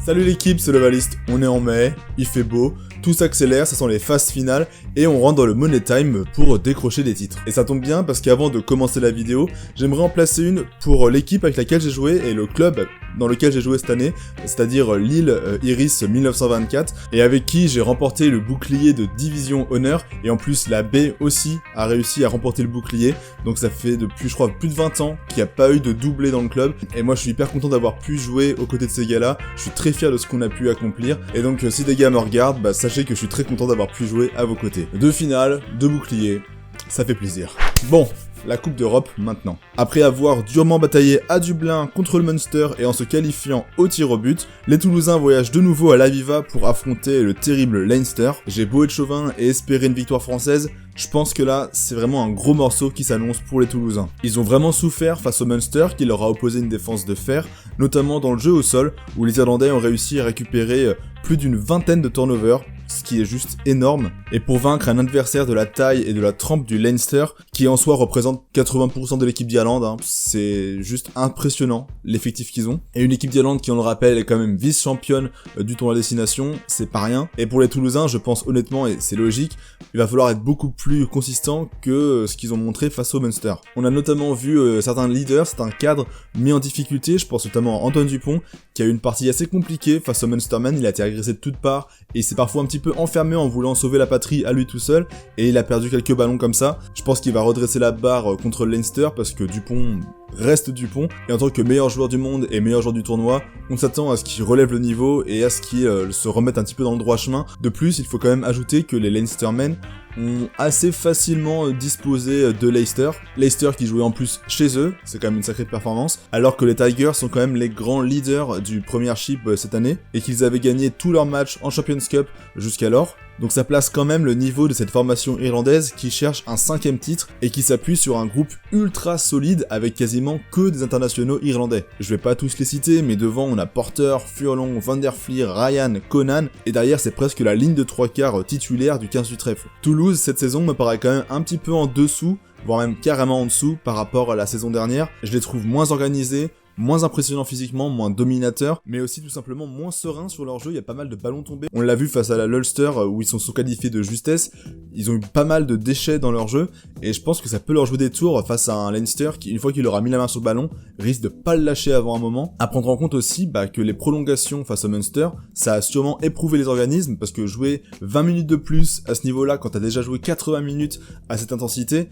Salut l'équipe, c'est Levalist, on est en mai, il fait beau, tout s'accélère, ça sent les phases finales, et on rentre dans le Money Time pour décrocher des titres. Et ça tombe bien parce qu'avant de commencer la vidéo, j'aimerais en placer une pour l'équipe avec laquelle j'ai joué et le club dans lequel j'ai joué cette année, c'est-à-dire Lille Iris 1924, et avec qui j'ai remporté le bouclier de Division Honneur, et en plus la B aussi a réussi à remporter le bouclier, donc ça fait depuis je crois plus de 20 ans qu'il n'y a pas eu de doublé dans le club, et moi je suis hyper content d'avoir pu jouer aux côtés de ces gars-là, je suis très fier de ce qu'on a pu accomplir, et donc si des gars me regardent, bah sachez que je suis très content d'avoir pu jouer à vos côtés. 2 finales, 2 boucliers, ça fait plaisir. Bon, la Coupe d'Europe maintenant. Après avoir durement bataillé à Dublin contre le Munster et en se qualifiant au tir au but, les Toulousains voyagent de nouveau à l'Aviva pour affronter le terrible Leinster. J'ai beau être chauvin et espérer une victoire française, je pense que là, c'est vraiment un gros morceau qui s'annonce pour les Toulousains. Ils ont vraiment souffert face au Munster qui leur a opposé une défense de fer, notamment dans le jeu au sol, où les Irlandais ont réussi à récupérer plus d'une vingtaine de turnovers, ce qui est juste énorme, et pour vaincre un adversaire de la taille et de la trempe du Leinster, qui en soi représente 80% de l'équipe d'Irlande, c'est juste impressionnant l'effectif qu'ils ont, et une équipe d'Irlande qui, on le rappelle, est quand même vice-championne du tournoi destination, c'est pas rien, et pour les Toulousains, je pense honnêtement, et c'est logique, il va falloir être beaucoup plus consistant que ce qu'ils ont montré face au Munster. On a notamment vu certains leaders, certains cadres mis en difficulté, je pense notamment à Antoine Dupont, qui a eu une partie assez compliquée face au Munsterman, il a été agressé de toutes parts, et il s'est parfois un petit peu enfermé en voulant sauver la patrie à lui tout seul, et il a perdu quelques ballons comme ça. Je pense qu'il va redresser la barre contre le Leinster, parce que Dupont reste Dupont, et en tant que meilleur joueur du monde et meilleur joueur du tournoi, on s'attend à ce qu'il relève le niveau et à ce qu'il se remette un petit peu dans le droit chemin. De plus, il faut quand même ajouter que les Leinstermen ont assez facilement disposé de Leicester. Leicester qui jouait en plus chez eux, c'est quand même une sacrée performance, alors que les Tigers sont quand même les grands leaders du Premiership cette année, et qu'ils avaient gagné tous leurs matchs en Champions Cup jusqu'alors. Donc ça place quand même le niveau de cette formation irlandaise qui cherche un 5e titre et qui s'appuie sur un groupe ultra solide avec quasiment que des internationaux irlandais. Je vais pas tous les citer, mais devant on a Porter, Furlong, Van der Fleer, Ryan, Conan, et derrière c'est presque la ligne de 3/4 titulaire du 15 du trèfle. Toulouse cette saison me paraît quand même un petit peu en dessous, voire même carrément en dessous par rapport à la saison dernière. Je les trouve moins organisés, moins impressionnant physiquement, moins dominateur, mais aussi tout simplement moins serein sur leur jeu. Il y a pas mal de ballons tombés. On l'a vu face à la l'Ulster où ils sont qualifiés de justesse. Ils ont eu pas mal de déchets dans leur jeu et je pense que ça peut leur jouer des tours face à un Leinster qui, une fois qu'il aura mis la main sur le ballon, risque de pas le lâcher avant un moment. À prendre en compte aussi que les prolongations face au Munster, ça a sûrement éprouvé les organismes parce que jouer 20 minutes de plus à ce niveau-là quand t'as déjà joué 80 minutes à cette intensité,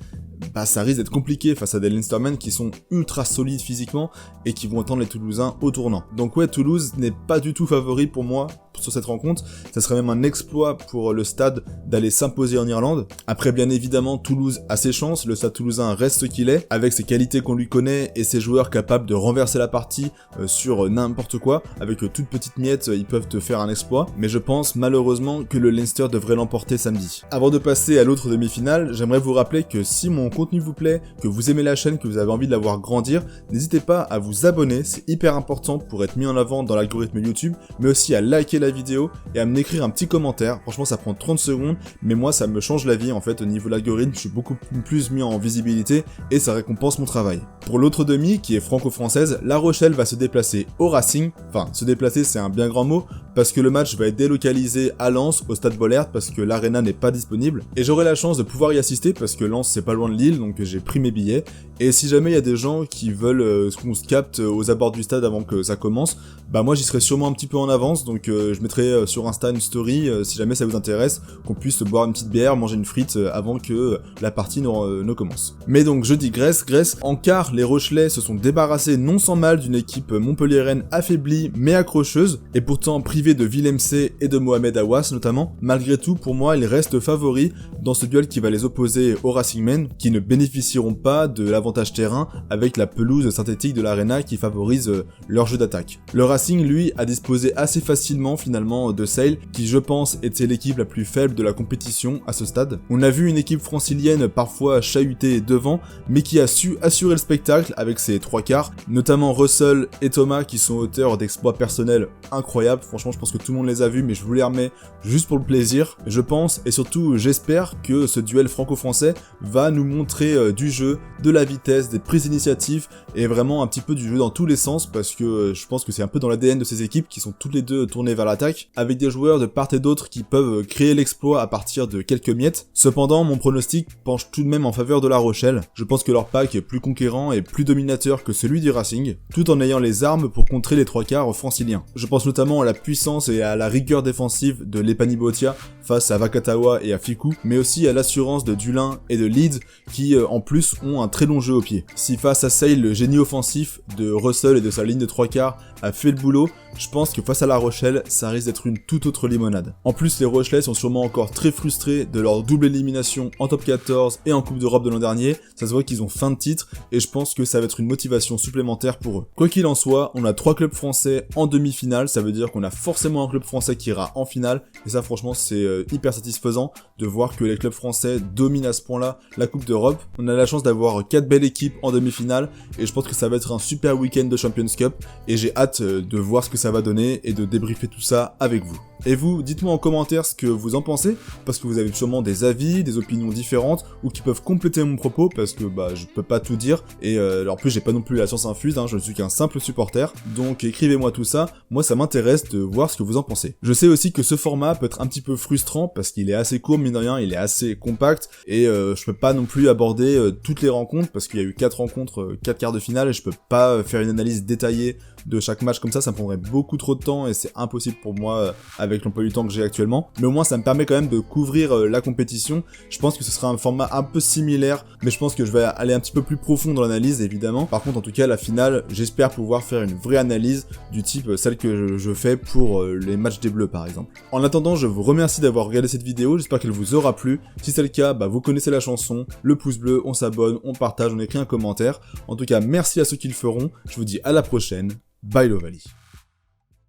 ça risque d'être compliqué face à des Leinstermen qui sont ultra solides physiquement et qui vont attendre les Toulousains au tournant. Donc ouais, Toulouse n'est pas du tout favori pour moi sur cette rencontre, ça serait même un exploit pour le stade d'aller s'imposer en Irlande. Après bien évidemment, Toulouse a ses chances, le stade toulousain reste ce qu'il est, avec ses qualités qu'on lui connaît et ses joueurs capables de renverser la partie sur n'importe quoi, avec toute petite miette, ils peuvent te faire un exploit, mais je pense malheureusement que le Leinster devrait l'emporter samedi. Avant de passer à l'autre demi-finale, j'aimerais vous rappeler que si mon contenu vous plaît, que vous aimez la chaîne, que vous avez envie de la voir grandir, n'hésitez pas à vous abonner, c'est hyper important pour être mis en avant dans l'algorithme YouTube, mais aussi à liker la vidéo et à m'écrire un petit commentaire. Franchement ça prend 30 secondes, mais moi ça me change la vie en fait au niveau de l'algorithme, je suis beaucoup plus mis en visibilité et ça récompense mon travail. Pour l'autre demi, qui est franco-française, La Rochelle va se déplacer au Racing, enfin se déplacer c'est un bien grand mot, parce que le match va être délocalisé à Lens, au stade Bollaert, parce que l'Arena n'est pas disponible, et j'aurai la chance de pouvoir y assister parce que Lens c'est pas loin de Lille, donc j'ai pris mes billets, et si jamais il y a des gens qui veulent qu'on se capte aux abords du stade avant que ça commence, moi j'y serai sûrement un petit peu en avance, donc je mettrai sur Insta une story si jamais ça vous intéresse, qu'on puisse boire une petite bière, manger une frite avant que la partie ne commence. Mais donc je digresse, en quart, les Rochelais se sont débarrassés non sans mal d'une équipe montpelliéraine affaiblie mais accrocheuse, et pourtant privée de Willem C et de Mohamed Awas notamment. Malgré tout, pour moi, ils restent favoris dans ce duel qui va les opposer aux Racingmen, qui ne bénéficieront pas de l'avantage terrain avec la pelouse synthétique de l'Arena qui favorise leur jeu d'attaque. Le Racing, lui, a disposé assez facilement finalement de Sale, qui je pense était l'équipe la plus faible de la compétition à ce stade. On a vu une équipe francilienne parfois chahutée devant, mais qui a su assurer le spectacle avec ses 3/4, notamment Russell et Thomas qui sont auteurs d'exploits personnels incroyables. Franchement, je pense que tout le monde les a vus, mais je vous les remets juste pour le plaisir. Je pense, et surtout j'espère que ce duel franco-français va nous montrer du jeu, de la vitesse, des prises d'initiative, et vraiment un petit peu du jeu dans tous les sens, parce que je pense que c'est un peu dans l'ADN de ces équipes qui sont toutes les deux tournées vers l'attaque, avec des joueurs de part et d'autre qui peuvent créer l'exploit à partir de quelques miettes. Cependant, mon pronostic penche tout de même en faveur de La Rochelle. Je pense que leur pack est plus conquérant et plus dominateur que celui du Racing, tout en ayant les armes pour contrer les trois quarts franciliens. Je pense notamment à la puissance et à la rigueur défensive de Lepani Botia face à Vakatawa et à Fikou, mais aussi à l'assurance de Dulin et de Leeds qui en plus ont un très long jeu au pied. Si face à Sale, le génie offensif de Russell et de sa ligne de trois quarts a fait le boulot, je pense que face à La Rochelle, ça risque d'être une toute autre limonade. En plus, les Rochelais sont sûrement encore très frustrés de leur double élimination en top 14 et en Coupe d'Europe de l'an dernier. Ça se voit qu'ils ont fin de titre et je pense que ça va être une motivation supplémentaire pour eux. Quoi qu'il en soit, on a 3 clubs français en demi-finale, ça veut dire qu'on a forcément un club français qui ira en finale et ça franchement c'est hyper satisfaisant de voir que les clubs français dominent à ce point-là la Coupe d'Europe. On a la chance d'avoir 4 belles équipes en demi-finale et je pense que ça va être un super week-end de Champions Cup et j'ai hâte de voir ce que ça va donner et de débriefer tout ça avec vous. Et vous, dites-moi en commentaire ce que vous en pensez, parce que vous avez sûrement des avis, des opinions différentes, ou qui peuvent compléter mon propos, parce que je peux pas tout dire, et en plus j'ai pas non plus la science infuse, je ne suis qu'un simple supporter, donc écrivez-moi tout ça, moi ça m'intéresse de voir ce que vous en pensez. Je sais aussi que ce format peut être un petit peu frustrant, parce qu'il est assez court, mine de rien, il est assez compact, et je peux pas non plus aborder toutes les rencontres, parce qu'il y a eu 4 rencontres, 4 quarts de finale, et je peux pas faire une analyse détaillée de chaque match comme ça me prendrait beaucoup trop de temps, et c'est impossible pour moi avec l'emploi du temps que j'ai actuellement, mais au moins ça me permet quand même de couvrir la compétition. Je pense que ce sera un format un peu similaire, mais je pense que je vais aller un petit peu plus profond dans l'analyse évidemment. Par contre en tout cas la finale, j'espère pouvoir faire une vraie analyse du type celle que je fais pour les matchs des Bleus par exemple. En attendant, je vous remercie d'avoir regardé cette vidéo, j'espère qu'elle vous aura plu. Si c'est le cas, vous connaissez la chanson, le pouce bleu, on s'abonne, on partage, on écrit un commentaire. En tout cas merci à ceux qui le feront, je vous dis à la prochaine, bye l'Ovalie.